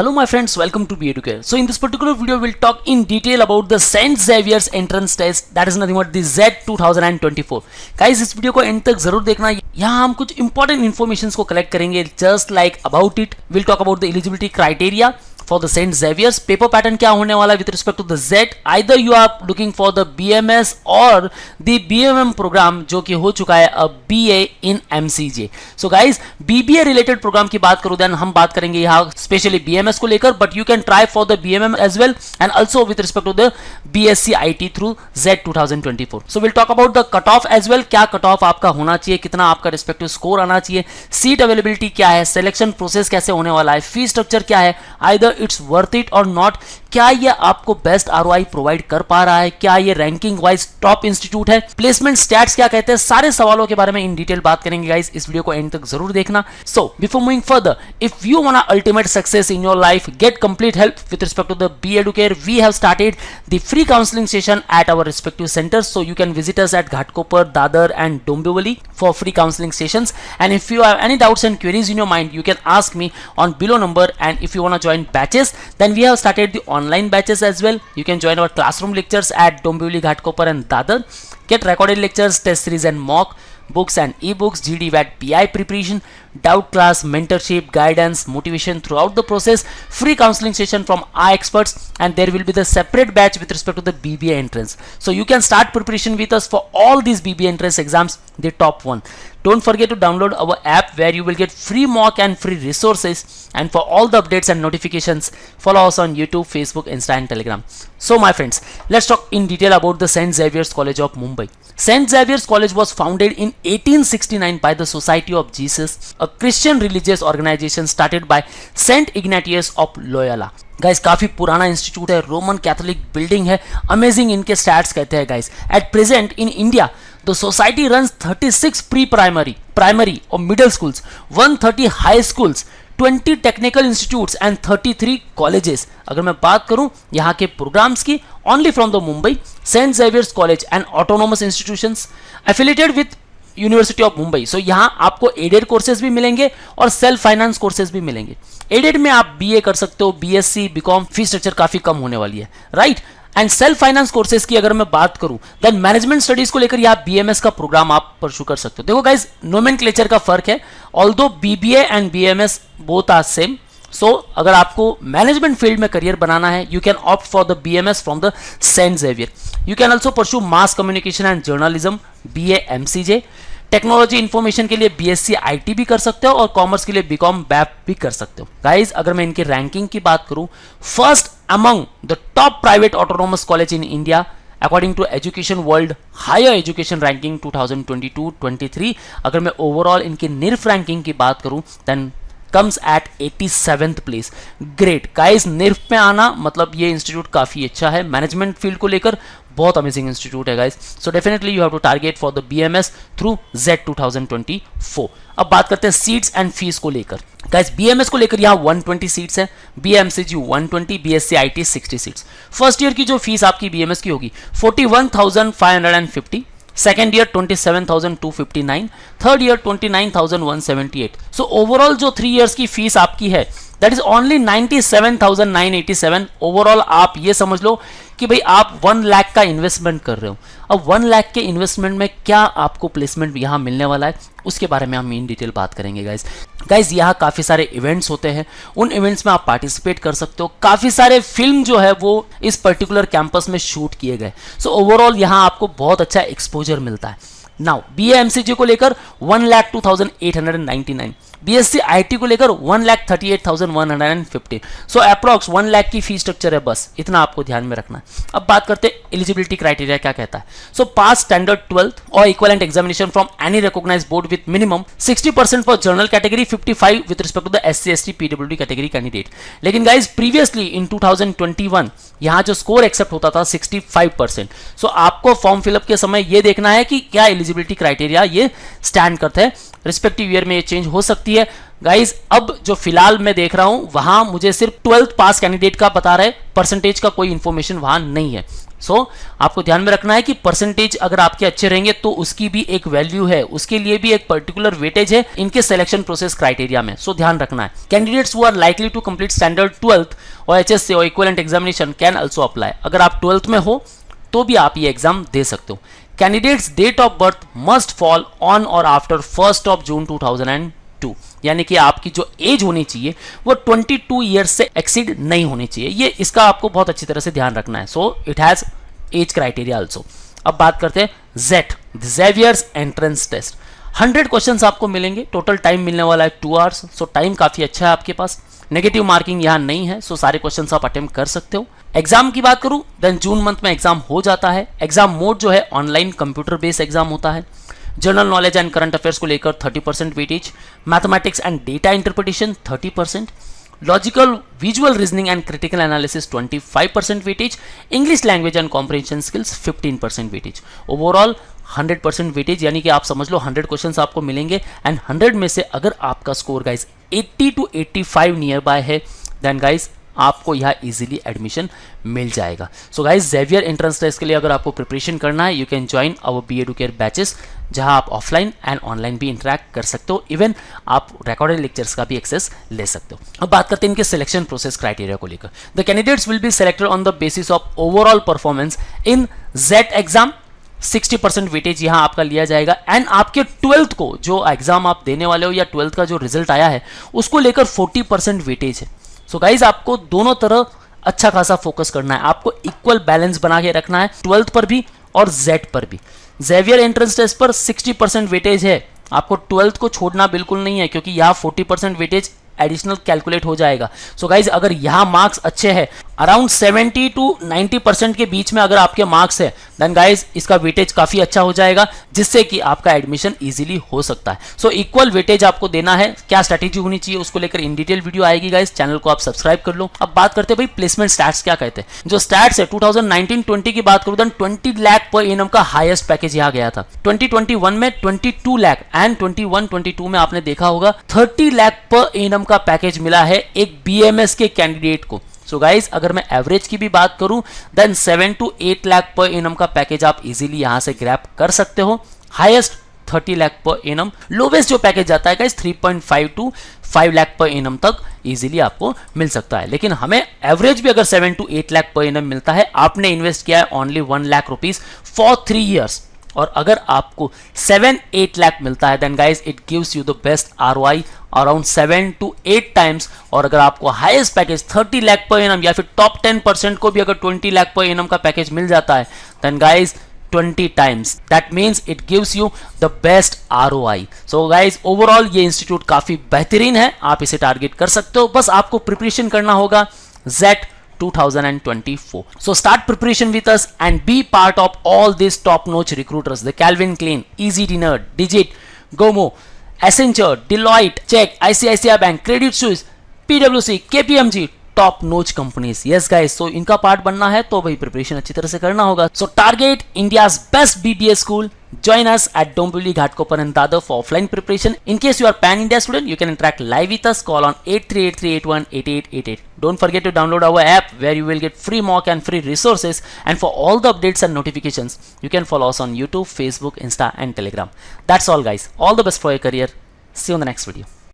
Hello my friends, welcome to BEducare. So in this particular video we'll talk in detail about the St. Xavier's entrance test, that is nothing but the Z 2024. Guys इस video को end तक जरूर देखना, यहाँ हम कुछ important information को collect करेंगे just like about it. Will talk about the eligibility criteria for the St. Xavier's. Paper pattern क्या होने वाला with respect to the Z, either you are looking for the BMS और the BMM programme जो कि हो चुका है अब BA in MCJ. So guys BBA related programme की बात करूं देन हम बात करेंगे यहाँ स्पेशली BMS को लेकर, but you can try for the BMM as well and also with respect to the BSc IT through Z 2024. So will talk about the cut off as well, क्या cut off आपका होना चाहिए, कितना आपका respective score आना चाहिए, seat availability क्या है, सिलेक्शन प्रोसेस कैसे होने वाला है, फी स्ट्रक्चर क्या है, आइदर इट्स वर्थ इट और नॉट, क्या ये आपको बेस्ट ROI प्रोवाइड कर पा रहा है, क्या ये रैंकिंग वाइज टॉप इंस्टीट्यूट है, प्लेसमेंट स्टैट्स क्या कहते हैं, सारे सवालों के बारे में इन डिटेल बात करेंगे गाइस. इस वीडियो को एंड तक जरूर देखना. So before moving further, if you want ultimate success in your life, get complete help with respect to the BEducare, we have started the free counselling session at our respective centres, so you can visit us at Ghatkopar, Dadar and Dombivli for free counseling sessions. And if you have any doubts and queries in your mind, you can ask me on below number. And if you want to join batches, then we have started the online batches as well. You can join our classroom lectures at Dombivli, Ghatkopar and Dadar. Get recorded lectures, test series and mock books and ebooks, GD/VAT PI preparation, doubt class, mentorship, guidance, motivation throughout the process, free counseling session from our experts, and there will be the separate batch with respect to the BBA entrance. So you can start preparation with us for all these BBA entrance exams, the top one. Don't forget to download our app where you will get free mock and free resources, and for all the updates and notifications, follow us on YouTube, Facebook, Insta and Telegram. So my friends, let's talk in detail about the St. Xavier's College of Mumbai. St. Xavier's College was founded in 1869 by the Society of Jesus, a Christian religious organization started by Saint Ignatius of Loyola. Guys काफी पुराना institute है, Roman Catholic building है, amazing इनके stats कहते हैं guys. At present in India the society runs 36 pre primary और middle schools, 130 high schools, 20 technical institutes and 33 colleges. अगर मैं बात करूं यहाँ के प्रोग्राम्स की, only from the Mumbai, Saint Xavier's College and autonomous institutions affiliated with University of Mumbai. So यहाँ आपको एडेड कोर्सेज भी मिलेंगे और सेल्फ फाइनेंस कोर्सेज भी मिलेंगे. एडेड में आप BA कर सकते हो, BSc, BCom, फी स्ट्रक्चर काफी कम होने वाली है, right. And self finance courses की अगर मैं बात करूं देन मैनेजमेंट स्टडीज को लेकर यहाँ BMS का प्रोग्राम आप परस्यू कर सकते हो. देखो गाइज नोमेनक्लेचर का फर्क है, although BBA and BMS both are same. So अगर आपको मैनेजमेंट फील्ड में करियर बनाना है, you can opt for the BMS from the Saint Xavier. You can also pursue mass communication and journalism, BA MCJ. Technology information के लिए BSc IT भी कर सकते हो और कॉमर्स के लिए BCom BAP भी कर सकते हो. गाइज अगर मैं इनकी रैंकिंग की बात करूं, first among the top private autonomous college in India according to education world higher education ranking 2022-23. अगर मैं ओवरऑल इनकी NIRF रैंकिंग की बात करूं then comes at 87th place. Great guys, NIRF पे आना मतलब ये इंस्टीट्यूट काफी अच्छा है, मैनेजमेंट फील्ड को लेकर बहुत अमेजिंग इंस्टीट्यूट है guys. So definitely you have to target for the BMS through Z 2024. अब बात करते हैं सीट्स एंड फीस को लेकर. गाइस BMS को लेकर यहाँ 120 सीट्स है, BA MCG 120, BSc IT 60 seats. First year की जो फीस आपकी BMS की होगी 41,550, second year 27,259, third year 29,178. So overall जो 3 इयर्स की फीस आपकी है दैट इज ओनली 97,987. ओवरऑल आप ये समझ लो कि भाई आप 1 लाख का इन्वेस्टमेंट कर रहे हो. अब 1 लाख के इन्वेस्टमेंट में क्या आपको प्लेसमेंट यहाँ मिलने वाला है उसके बारे में हम इन डिटेल बात करेंगे गाइज. यहाँ काफी सारे इवेंट्स होते हैं, उन इवेंट्स में आप पार्टिसिपेट कर सकते हो. काफी सारे फिल्म जो है वो इस पर्टिकुलर कैंपस में शूट किए गए. सो ओवरऑल यहाँ आपको बहुत अच्छा एक्सपोजर मिलता है. नाउ BA MCG को लेकर 1,02,899, BSc IT को लेकर 1,38,150. सो अप्रॉक्स 1 लाख की फी स्ट्रक्चर है, बस इतना आपको ध्यान में रखना है. अब बात करते हैं एलिजिबिलिटी क्राइटेरिया क्या कहता है. सो पास स्टैंडर्ड 12th और equivalent examination from any recognised board with minimum 60% for general category, 55 with respect to the SC ST PWD category candidate. लेकिन गाइज प्रीवियसली इन 2021 यहाँ जो स्कोर एक्सेप्ट होता था 65%. सो आपको फॉर्म फिलअप के समय ये देखना है कि क्या एलिजिबिलिटी क्राइटेरिया ये स्टैंड करते हैं. रिस्पेक्टिव ईयर में ये चेंज हो सकती है गाइज. अब जो फिलहाल मैं देख रहा हूं वहां मुझे सिर्फ 12th पास कैंडिडेट का बता रहे, परसेंटेज का कोई इंफॉर्मेशन वहां नहीं है. सो आपको ध्यान में रखना है कि परसेंटेज अगर आपके अच्छे रहेंगे तो उसकी भी एक वैल्यू है, उसके लिए भी एक पर्टिकुलर वेटेज है इनके सिलेक्शन प्रोसेस क्राइटेरिया में। सो ध्यान रखना है। Candidates who are likely to complete standard 12th और एचएससी और equivalent examination can also apply. अगर आप 12th में हो तो भी आप ये एग्जाम दे सकते हो। Candidates date of birth must fall on or after 1 June 2002, यानी कि आपकी जो एज होनी चाहिए वो 22 ईयर्स से एक्सीड नहीं होनी चाहिए। ये इसका आपको बहुत अच्छी तरह से ध्यान रखना है। So it has age criteria also. अब बात करते हैं जेट, ज़ेवियर्स एंट्रेंस टेस्ट। 100 क्वेश्चंस आपको मिलेंगे, टोटल टाइम मिलने वाला है 2 आवर्स। सो टाइम काफी अच्छा है आपके पास, नेगेटिव मार्किंग यहाँ नहीं है। सो सारे क्वेश्चंस आप अटेम्प्ट कर सकते हो। एग्जाम की बात करूं देन जून मंथ में एग्जाम हो जाता है। एग्जाम मोड जो है ऑनलाइन कंप्यूटर बेस्ड एग्जाम होता है। General knowledge and current affairs को लेकर 30% weightage, mathematics and data interpretation 30%, logical visual reasoning and critical analysis 25% weightage, English language and comprehension skills 15% weightage. Overall 100% weightage, यानी कि आप समझ लो 100 क्वेश्चंस आपको मिलेंगे एंड 100 में से अगर आपका score guys 80 to 85 nearby है देन गाइज आपको यहाँ इजीली एडमिशन मिल जाएगा। So guys Xavier entrance test के लिए अगर आपको प्रिपरेशन करना है you can join our B Educare batches, जहां आप ऑफलाइन एंड ऑनलाइन भी इंटरेक्ट कर सकते हो। इवन आप रिकॉर्डेड लेक्चर्स का भी एक्सेस ले सकते हो। अब बात करते हैं इनके सिलेक्शन प्रोसेस क्राइटेरिया को लेकर। The candidates will be selected on the basis of overall performance in jet exam. 60% weightage यहाँ आपका लिया जाएगा एंड आपके 12th को जो एग्जाम आप देने वाले हो या 12th का जो रिजल्ट आया है उसको लेकर 40% वेटेज है। सो गाइज आपको दोनों तरह अच्छा खासा फोकस करना है, आपको इक्वल बैलेंस बना के रखना है 12th पर भी और जेट पर भी। ज़ेवियर एंट्रेंस टेस्ट पर 60% वेटेज है, आपको 12th को छोड़ना बिल्कुल नहीं है क्योंकि यहाँ 40% वेटेज एडिशनल कैलकुलेट हो जाएगा। सो गाइज अगर यहाँ मार्क्स अच्छे हैं अराउंड 70 to 90% के बीच में अगर आपके मार्क्स है देन गाइज इसका वेटेज काफी अच्छा हो जाएगा जिससे कि आपका एडमिशन इजीली हो सकता है। सो इक्वल वेटेज आपको देना है। क्या स्ट्रेटेजी होनी चाहिए उसको लेकर इन डिटेल वीडियो आएगी गाइज, चैनल को आप सब्सक्राइब कर लो। अब बात करते हैं भाई प्लेसमेंट स्टैट्स क्या कहते हैं। जो स्टैट्स है 2019-20 की बात करूं देन 20 लाख पर एनम का हाईएस्ट पैकेज यहाँ गया था। 2021 में 22 लाख एंड 21-22 में आपने देखा होगा 30 लाख पर एनम का पैकेज मिला है एक बीएमएस के कैंडिडेट को। सो गाइज अगर मैं एवरेज की भी बात करूं then 7 to 8 lakh per annum का पैकेज आप इजीली यहां से ग्रैब कर सकते हो। Highest 30 lakh per annum, lowest जो पैकेज जाता है guys 3.5 to 5 lakh per annum तक इजीली आपको मिल सकता है। लेकिन हमें एवरेज भी अगर 7 to 8 लाख पर एनम मिलता है, आपने इन्वेस्ट किया है only 1 lakh rupees for 3 years और अगर आपको 7-8 लाख मिलता है then guys it gives you the best ROI around 7 to 8 times. और अगर आपको highest package 30 lakh per annum या फिर टॉप 10% को भी अगर 20 लाख पर एनम का पैकेज मिल जाता है then guys 20 times, that means it gives you the best ROI। So guys overall ये इंस्टीट्यूट काफी बेहतरीन है, आप इसे टारगेट कर सकते हो। बस आपको प्रिपरेशन करना होगा jet 2024. So start preparation with us and be part of all these top-notch recruiters: the Calvin Klein, Easy Dinner, Digit, Gomo, Accenture, Deloitte, Check, ICICI Bank, Credit Suisse, PwC, KPMG, top notch companies. Yes guys, so इनका part बनना है तो भाई preparation अच्छी तरह से करना होगा। सो target India's best BDS school. Join us at Dombivli, Ghatkopar and Dadar for offline preparation. In case you are pan-India student, you can interact live with us. Call on 8383818888. Don't forget to download our app where you will get free mock and free resources. And for all the updates and notifications, you can follow us on YouTube, Facebook, Insta and Telegram. That's all guys. All the best for your career. See you on the next video.